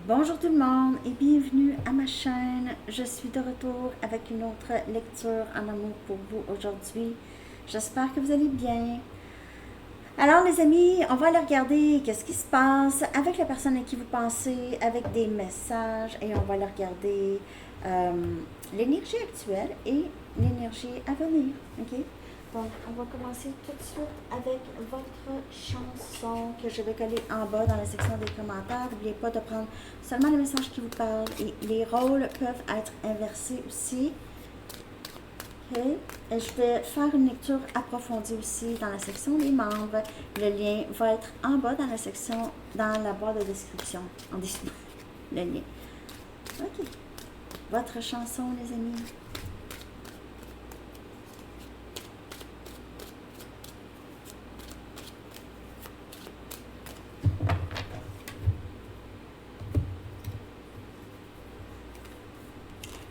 Bonjour tout le monde et bienvenue à ma chaîne. Je suis de retour avec une autre lecture en amour pour vous aujourd'hui. J'espère que vous allez bien. Alors les amis, on va aller regarder qu'est-ce qui se passe avec la personne à qui vous pensez, avec des messages et on va aller regarder l'énergie actuelle et l'énergie à venir. Ok? Donc, on va commencer tout de suite avec votre chanson que je vais coller en bas dans la section des commentaires. N'oubliez pas de prendre seulement les messages qui vous parlent et les rôles peuvent être inversés aussi. Ok? Et je vais faire une lecture approfondie aussi dans la section des membres. Le lien va être en bas dans la section, dans la barre de description. En dessous, le lien. Ok. Votre chanson, les amis.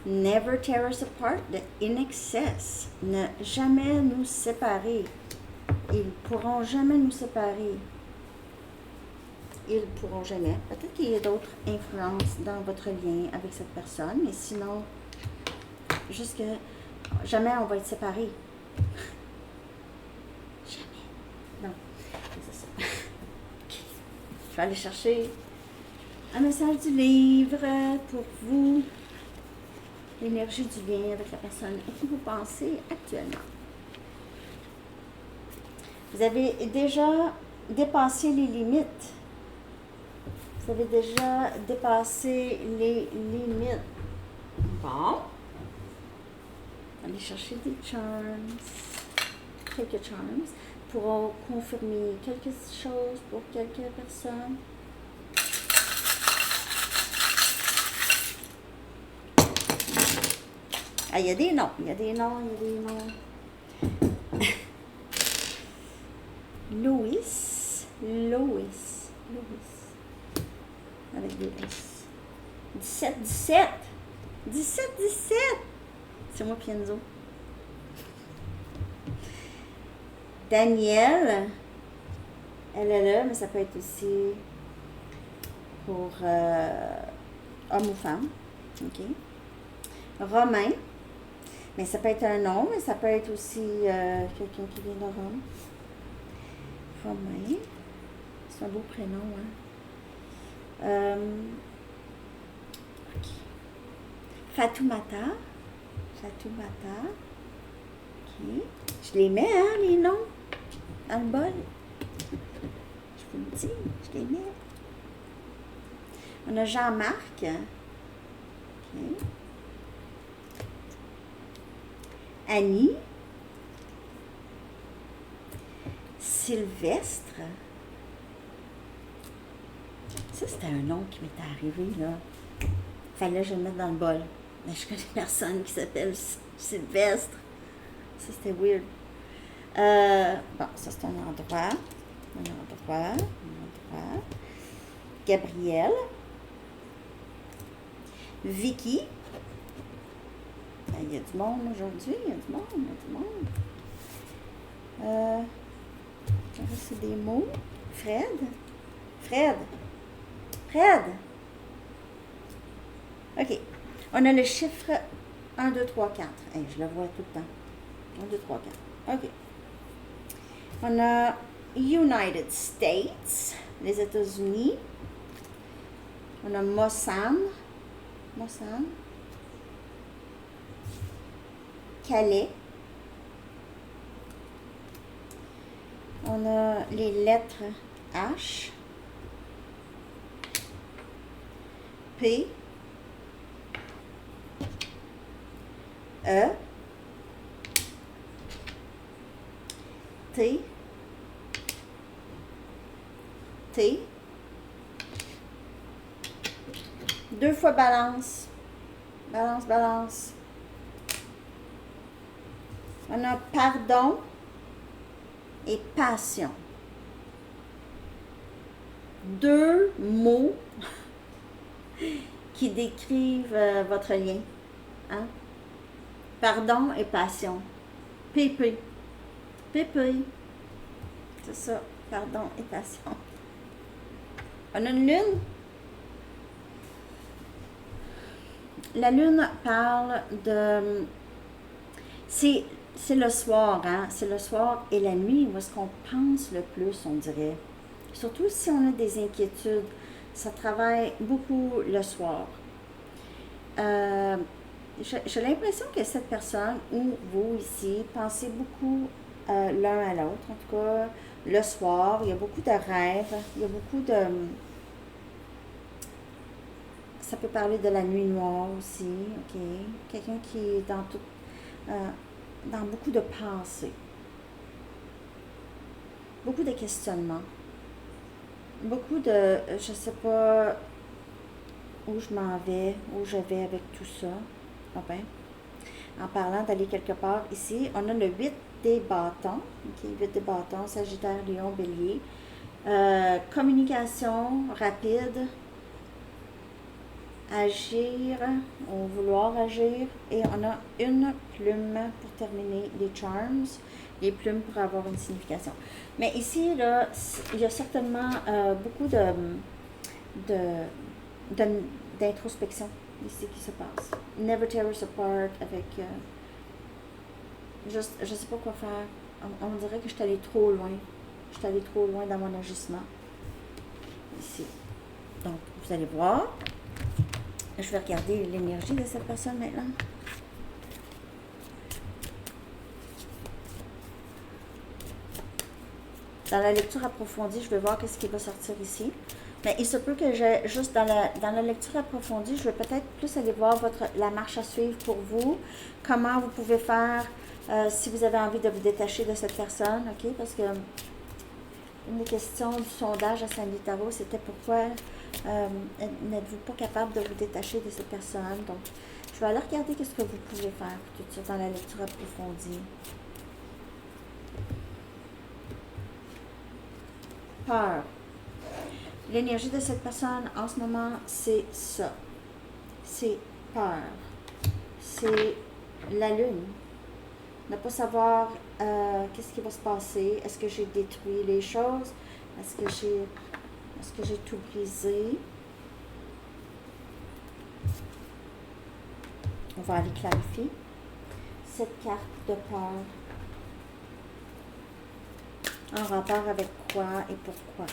Never tear us apart de In Excess. Ne jamais nous séparer. Ils pourront jamais nous séparer. Ils pourront jamais. Peut-être qu'il y a d'autres influences dans votre lien avec cette personne, mais sinon, juste que jamais on va être séparés. Jamais. Non, c'est ça. Okay. Je vais aller chercher un message du livre pour vous. L'énergie du lien avec la personne à qui vous pensez actuellement. Vous avez déjà dépassé les limites. Vous avez déjà dépassé les limites. Bon. Allez chercher des charms. Quelques charms pour confirmer quelque chose pour quelques personnes. Ah, il y a des noms, il y a des noms, il y a des noms. Louis. Avec des S. 17. C'est moi, Pienzo. Daniel. Elle est là, mais ça peut être aussi pour homme ou femme. OK. Romain. Mais ça peut être un nom, mais ça peut être aussi quelqu'un qui vient de Rome. Romain. C'est un beau prénom, hein? OK. Fatoumata. OK. Je les mets, hein, les noms, dans le bol. Je vous le dis, je les mets. On a Jean-Marc. OK. Annie, Sylvestre. Ça, c'était un nom qui m'était arrivé, là. Fallait que je le mette dans le bol. Mais je connais personne qui s'appelle Sylvestre. Ça, c'était weird. Bon, ça, c'est un endroit. Gabrielle. Vicky. Il y a du monde aujourd'hui, il y a du monde. C'est des mots. Fred. OK. On a le chiffre 1, 2, 3, 4. Hey, je le vois tout le temps. 1, 2, 3, 4. OK. On a United States, les États-Unis. On a Mossam. Calais. On a les lettres H, P, E, T, 2 fois balance. On a pardon et passion. 2 mots qui décrivent votre lien. Hein? Pardon et passion. PP. C'est ça, pardon et passion. On a une lune. la lune parle de... C'est le soir, hein? C'est le soir et la nuit où est-ce qu'on pense le plus, on dirait. Surtout si on a des inquiétudes, ça travaille beaucoup le soir. Euh, j'ai l'impression que cette personne, ou vous ici, pensez beaucoup l'un à l'autre. En tout cas, le soir, il y a beaucoup de rêves, il y a beaucoup de... Ça peut parler de la nuit noire aussi, ok? Quelqu'un qui est dans beaucoup de pensées, beaucoup de questionnements, beaucoup de, je sais pas où je m'en vais, où je vais avec tout ça. Ah ben, en parlant d'aller quelque part ici, on a le 8 des bâtons, ok? 8 des bâtons, Sagittaire, Lion, Bélier. Communication rapide, agir, ou vouloir agir. Et on a une plume pour terminer les charms, les plumes pour avoir une signification. Mais ici, là, il y a certainement beaucoup d'introspection ici qui se passe. Never tear us apart avec... je sais pas quoi faire. On dirait que je suis allée trop loin. Je suis allée trop loin dans mon agissement. Ici. Donc, vous allez voir. Je vais regarder l'énergie de cette personne maintenant. Dans la lecture approfondie, je vais voir qu'est-ce qui va sortir ici. Mais il se peut que juste dans la lecture approfondie, je vais peut-être plus aller voir la marche à suivre pour vous. Comment vous pouvez faire si vous avez envie de vous détacher de cette personne, ok? Parce que une des questions du sondage à Sandy Tarot, c'était pourquoi n'êtes-vous pas capable de vous détacher de cette personne? Donc, je vais aller regarder qu'est-ce que vous pouvez faire tout de suite dans la lecture approfondie. Peur. L'énergie de cette personne en ce moment, c'est ça. C'est peur. C'est la lune. Ne pas savoir qu'est-ce qui va se passer. Est-ce que j'ai détruit les choses? Est-ce que j'ai tout brisé? On va aller clarifier cette carte de peur. En rapport avec quoi et pourquoi?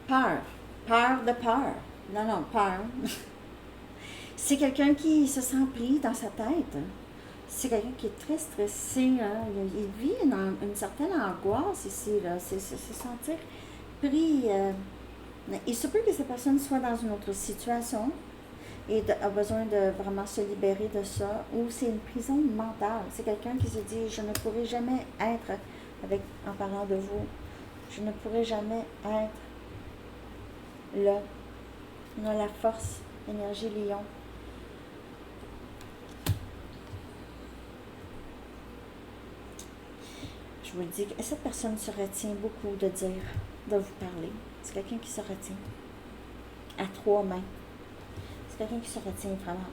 Peur. Peur de peur. Non, peur. C'est quelqu'un qui se sent pris dans sa tête. C'est quelqu'un qui est très stressé. Hein? Il vit une certaine angoisse ici. C'est se sentir pris. Il se peut que cette personne soit dans une autre situation et a besoin de vraiment se libérer de ça. Ou c'est une prison mentale. C'est quelqu'un qui se dit, je ne pourrai jamais être, en parlant de vous, je ne pourrai jamais être là. On a la force, énergie lion. Je vous le dis, cette personne se retient beaucoup de dire, de vous parler. C'est quelqu'un qui se retient à 3 mains. C'est quelqu'un qui se retient vraiment.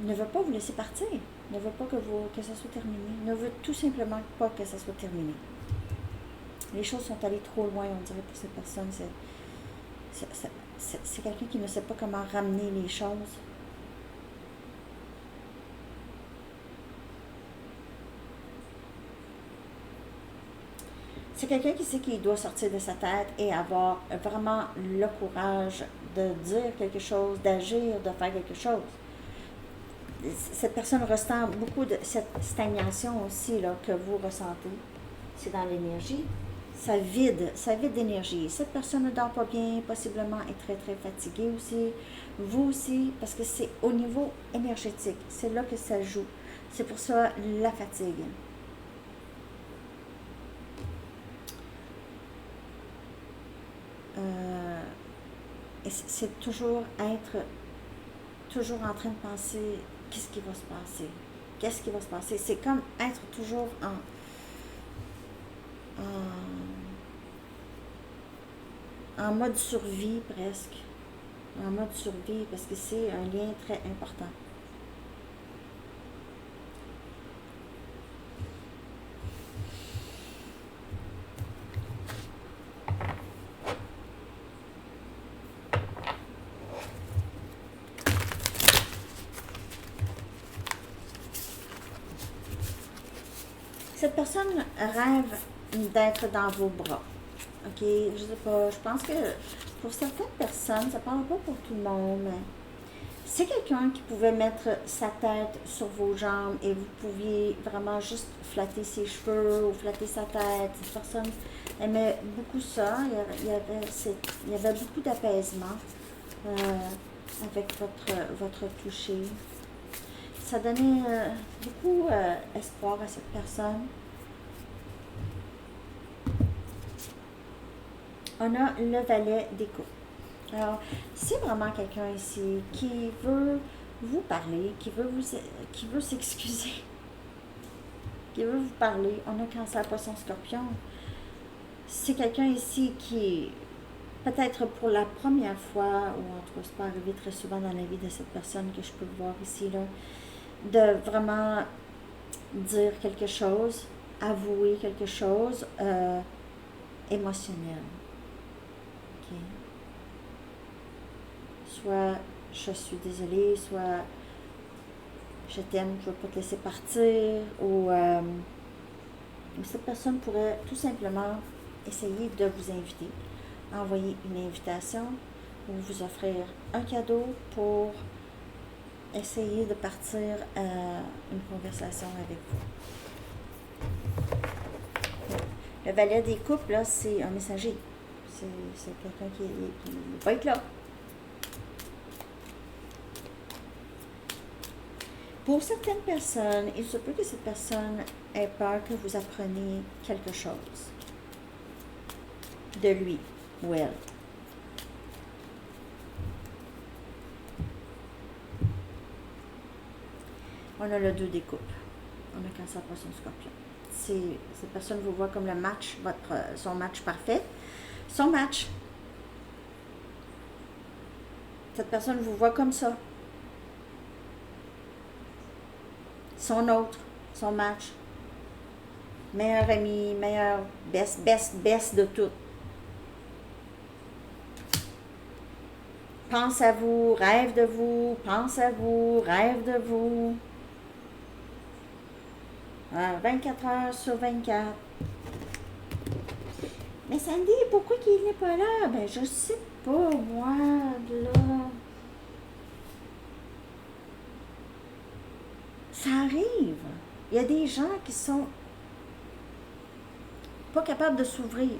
Ne veut pas vous laisser partir. Ne veut pas que ça soit terminé. Ne veut tout simplement pas que ça soit terminé. Les choses sont allées trop loin, on dirait, pour cette personne. C'est quelqu'un qui ne sait pas comment ramener les choses. C'est quelqu'un qui sait qu'il doit sortir de sa tête et avoir vraiment le courage de dire quelque chose, d'agir, de faire quelque chose. Cette personne ressent beaucoup de cette stagnation aussi là, que vous ressentez. C'est dans l'énergie. Ça vide d'énergie. Cette personne ne dort pas bien, possiblement est très très fatiguée aussi. Vous aussi, parce que c'est au niveau énergétique. C'est là que ça joue. C'est pour ça la fatigue. Et c'est toujours en train de penser qu'est-ce qui va se passer. C'est comme être toujours en mode survie presque. En mode survie parce que c'est un lien très important. Cette personne rêve d'être dans vos bras. OK, je sais pas, je pense que pour certaines personnes, ça ne parle pas pour tout le monde, mais c'est quelqu'un qui pouvait mettre sa tête sur vos jambes et vous pouviez vraiment juste flatter ses cheveux ou flatter sa tête. Cette personne aimait beaucoup ça. Il y avait beaucoup d'apaisement avec votre toucher. Ça donnait beaucoup espoir à cette personne. On a le valet des coupes. Alors, c'est vraiment quelqu'un ici qui veut vous parler, qui veut s'excuser, qui veut vous parler. On a Cancer, Poisson, Scorpion. C'est quelqu'un ici qui, peut-être pour la première fois, ou en tout cas, c'est pas arrivé très souvent dans la vie de cette personne que je peux voir ici, là, de vraiment dire quelque chose, avouer quelque chose émotionnel. Okay. Soit je suis désolée, soit je t'aime, je ne veux pas te laisser partir, ou cette personne pourrait tout simplement essayer de vous inviter, envoyer une invitation ou vous offrir un cadeau pour essayer de partir une conversation avec vous. Le valet des coupes, là, c'est un messager. C'est quelqu'un qui va être là. Pour certaines personnes, il se peut que cette personne ait peur que vous appreniez quelque chose de lui ou elle. On a le 2 des coupes. On a Cancer, Poisson, Scorpion. Cette personne vous voit comme le match, son match parfait. Son match. Cette personne vous voit comme ça. Son autre, son match. Meilleur ami, meilleur best de tout. Pense à vous, rêve de vous, pense à vous, rêve de vous. 24 heures sur 24. Mais Sandy, pourquoi qu'il n'est pas là? Ben, je sais pas, moi, là. Ça arrive. Il y a des gens qui sont pas capables de s'ouvrir.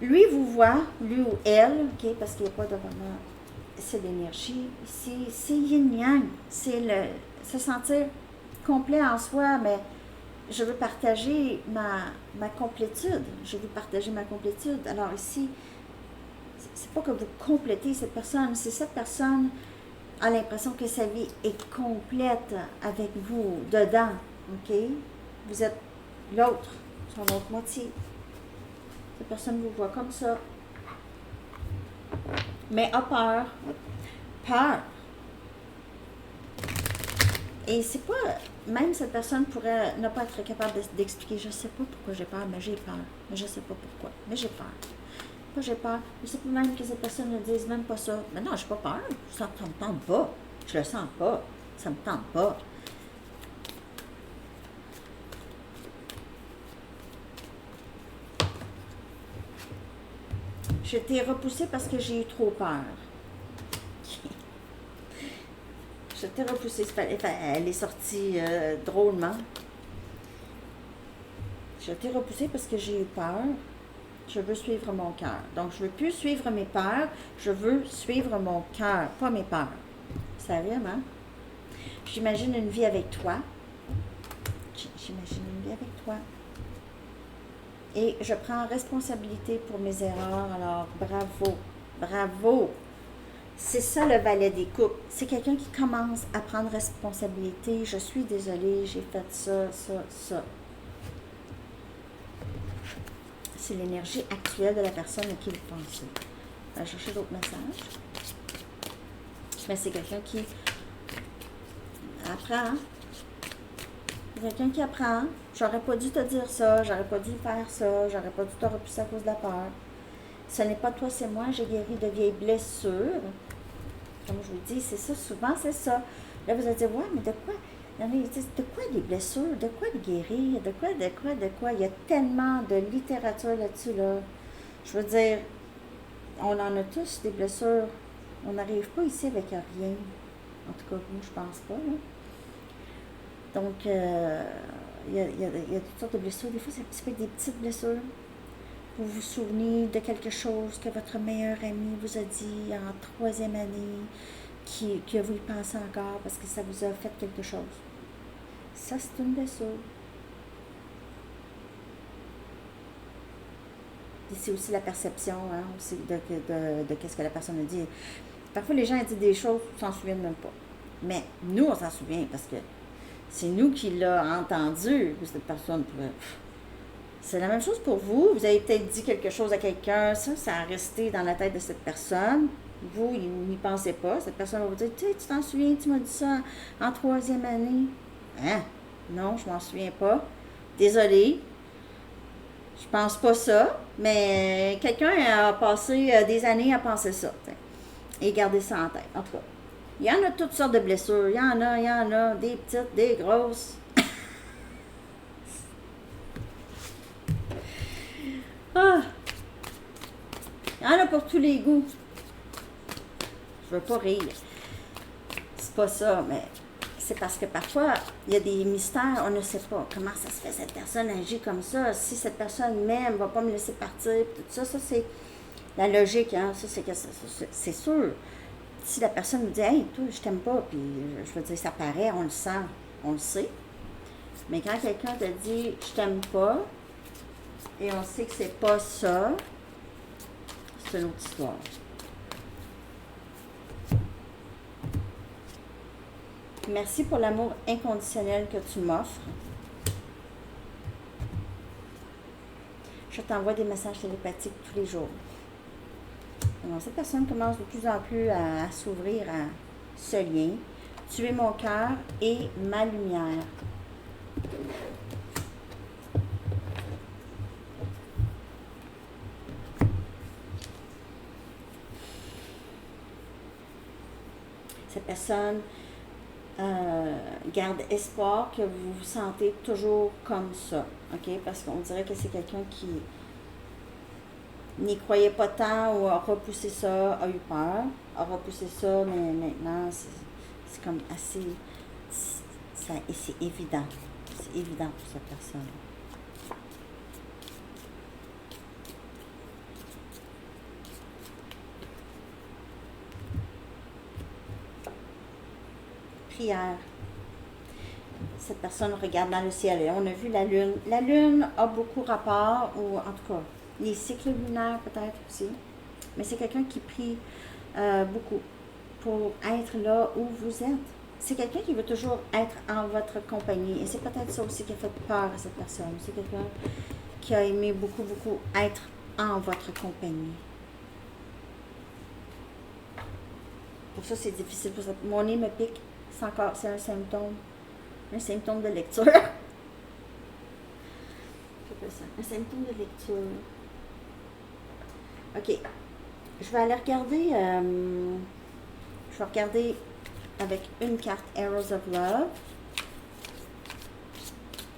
Lui vous voit, lui ou elle, ok, parce qu'il n'y a pas de vraiment... C'est l'énergie. C'est yin-yang. C'est se sentir complet en soi, mais je veux partager ma complétude. Je veux partager ma complétude. Alors ici, c'est pas que vous complétez cette personne, c'est cette personne a l'impression que sa vie est complète avec vous, dedans, ok? Vous êtes l'autre, son autre moitié. Cette personne vous voit comme ça. Mais a peur. Peur. Et c'est pas... Même cette personne pourrait ne pas être capable d'expliquer. Je sais pas pourquoi j'ai peur, mais j'ai peur. Mais je sais pas pourquoi. Mais j'ai peur. Pourquoi j'ai peur? Je sais pas même que cette personne ne dise même pas ça. Mais non, j'ai pas peur. Ça me tente pas. Je le sens pas. Ça me tente pas. Je t'ai repoussé parce que j'ai eu trop peur. Je t'ai repoussé. Elle est sortie drôlement. Je t'ai repoussé parce que j'ai eu peur. Je veux suivre mon cœur. Donc, je ne veux plus suivre mes peurs. Je veux suivre mon cœur, pas mes peurs. Ça arrive, hein? J'imagine une vie avec toi. J'imagine une vie avec toi. Et je prends responsabilité pour mes erreurs. Alors, bravo. Bravo. C'est ça le valet des coupes. C'est quelqu'un qui commence à prendre responsabilité. Je suis désolée, j'ai fait ça, ça, ça. C'est l'énergie actuelle de la personne à qui vous pensez. On va chercher d'autres messages. Mais c'est quelqu'un qui apprend. C'est quelqu'un qui apprend. J'aurais pas dû te dire ça, j'aurais pas dû faire ça, j'aurais pas dû te repousser à cause de la peur. Ce n'est pas toi, c'est moi, j'ai guéri de vieilles blessures. Comme je vous dis, c'est ça, souvent c'est ça. Là, vous allez dire, ouais, mais de quoi? Il y en a qui disent, de quoi des blessures? De quoi de guérir? De quoi? Il y a tellement de littérature là-dessus, là. Je veux dire, on en a tous des blessures. On n'arrive pas ici avec rien. En tout cas, moi, je pense pas, là. Donc, il y a toutes sortes de blessures. Des fois, ça peut être des petites blessures. Vous vous souvenez de quelque chose que votre meilleur ami vous a dit en troisième année, que vous y pensez encore parce que ça vous a fait quelque chose. Ça, c'est une blessure. Et c'est aussi la perception, hein, aussi de qu'est-ce que la personne a dit. Parfois, les gens disent des choses, on s'en souvient même pas. Mais nous, on s'en souvient parce que c'est nous qui l'avons entendu, cette personne. C'est la même chose pour vous. Vous avez peut-être dit quelque chose à quelqu'un, ça a resté dans la tête de cette personne. Vous, n'y pensez pas. Cette personne va vous dire, tu t'en souviens, tu m'as dit ça en troisième année. Hein? Non, je m'en souviens pas. Désolée. Je pense pas ça, mais quelqu'un a passé des années à penser ça. Et garder ça en tête. En tout cas, il y en a toutes sortes de blessures. Il y en a, des petites, des grosses. Ah! Il y en a pour tous les goûts. Je veux pas rire. C'est pas ça, mais c'est parce que parfois, il y a des mystères, on ne sait pas comment ça se fait, cette personne agit comme ça. Si cette personne m'aime, va pas me laisser partir, tout ça, c'est la logique, hein. Ça, c'est sûr. Si la personne nous dit, hey, toi, je t'aime pas, puis je veux dire, ça paraît, on le sent, on le sait. Mais quand quelqu'un te dit, je t'aime pas, et on sait que c'est pas ça, c'est une autre histoire. Merci pour l'amour inconditionnel que tu m'offres. Je t'envoie des messages télépathiques tous les jours. Alors, cette personne commence de plus en plus à s'ouvrir à ce lien. Tu es mon cœur et ma lumière. Cette personne garde espoir que vous vous sentez toujours comme ça, ok? Parce qu'on dirait que c'est quelqu'un qui n'y croyait pas tant ou a repoussé ça, a eu peur, a repoussé ça, mais maintenant, c'est comme assez... et c'est évident. C'est évident pour cette personne. Prière. Cette personne regarde dans le ciel et on a vu la lune. La lune a beaucoup rapport, ou en tout cas, les cycles lunaires peut-être aussi. Mais c'est quelqu'un qui prie beaucoup pour être là où vous êtes. C'est quelqu'un qui veut toujours être en votre compagnie. Et c'est peut-être ça aussi qui a fait peur à cette personne. C'est quelqu'un qui a aimé beaucoup, beaucoup être en votre compagnie. Pour ça, c'est difficile. Pour ça. Mon nez me pique. C'est un symptôme. Un symptôme de lecture. Un symptôme de lecture. Ok. Je vais aller regarder. Je vais regarder avec une carte Arrows of Love.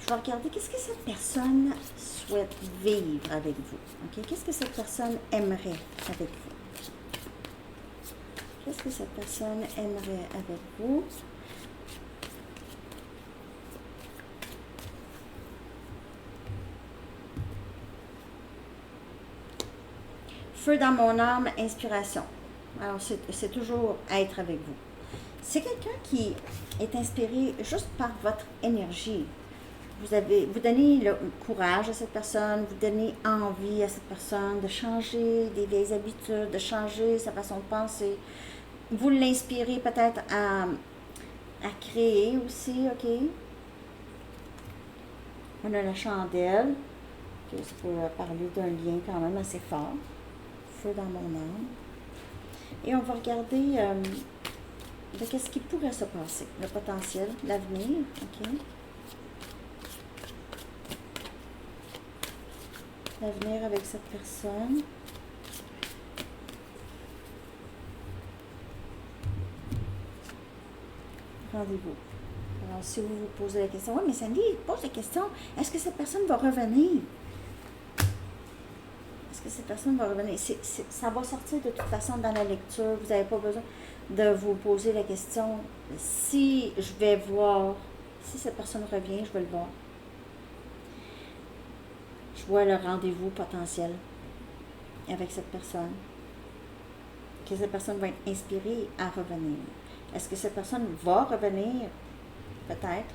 Je vais regarder qu'est-ce que cette personne souhaite vivre avec vous. Ok. Qu'est-ce que cette personne aimerait avec vous? Qu'est-ce que cette personne aimerait avec vous? Feu dans mon âme, inspiration. Alors, c'est toujours être avec vous. C'est quelqu'un qui est inspiré juste par votre énergie. Vous donnez le courage à cette personne, vous donnez envie à cette personne de changer des vieilles habitudes, de changer sa façon de penser. Vous l'inspirez peut-être à créer aussi, ok? On a la chandelle. que ça peut parler d'un lien quand même assez fort. Feu dans mon âme. Et on va regarder de qu'est-ce qui pourrait se passer. Le potentiel, l'avenir, ok? L'avenir avec cette personne. Rendez-vous. Alors, si vous vous posez la question, oui, mais Sandy pose la question, est-ce que cette personne va revenir? Est-ce que cette personne va revenir? Ça va sortir de toute façon dans la lecture. Vous n'avez pas besoin de vous poser la question. Si je vais voir, si cette personne revient, je vais le voir. Je vois le rendez-vous potentiel avec cette personne. Que cette personne va être inspirée à revenir. Est-ce que cette personne va revenir? Peut-être.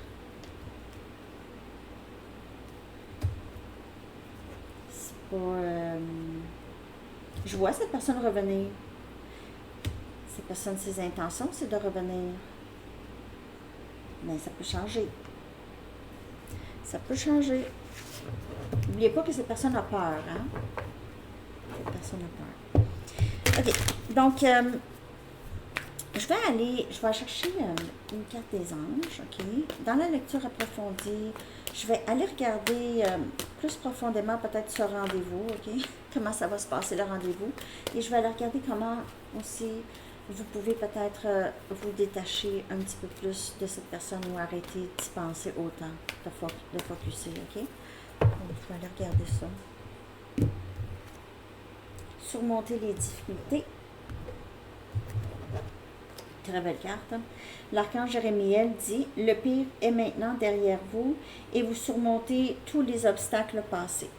C'est pas... je vois cette personne revenir. Cette personne, ses intentions, c'est de revenir. Mais ça peut changer. Ça peut changer. N'oubliez pas que cette personne a peur, hein? Cette personne a peur. OK. Donc, je vais chercher une carte des anges, OK? Dans la lecture approfondie, je vais aller regarder plus profondément peut-être ce rendez-vous, OK? Comment ça va se passer, le rendez-vous. Et je vais aller regarder comment aussi vous pouvez peut-être vous détacher un petit peu plus de cette personne ou arrêter d'y penser autant, de focusser, OK? Donc, je vais aller regarder ça. Surmonter les difficultés. Très belle carte. L'archange Jérémiel dit « Le pire est maintenant derrière vous et vous surmontez tous les obstacles passés. »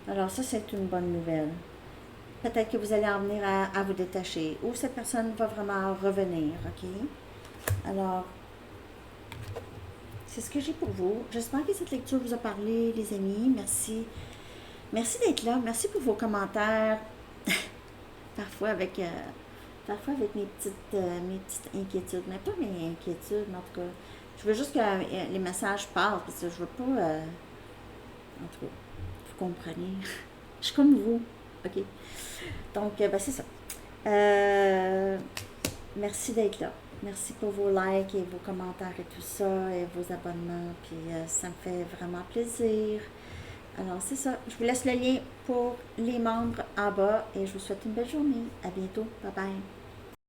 Alors ça, c'est une bonne nouvelle. Peut-être que vous allez en venir à vous détacher ou cette personne va vraiment revenir, OK? Alors, c'est ce que j'ai pour vous. J'espère que cette lecture vous a parlé, les amis. Merci. Merci d'être là. Merci pour vos commentaires. Parfois avec mes petites inquiétudes. Mais pas mes inquiétudes, mais en tout cas. Je veux juste que les messages parlent, parce que je veux pas... en tout cas, vous comprenez. Je suis comme vous. OK? Donc, c'est ça. Merci d'être là. Merci pour vos likes et vos commentaires et tout ça, et vos abonnements. Puis, ça me fait vraiment plaisir. Alors, c'est ça. Je vous laisse le lien pour les membres en bas et je vous souhaite une belle journée. À bientôt. Bye bye.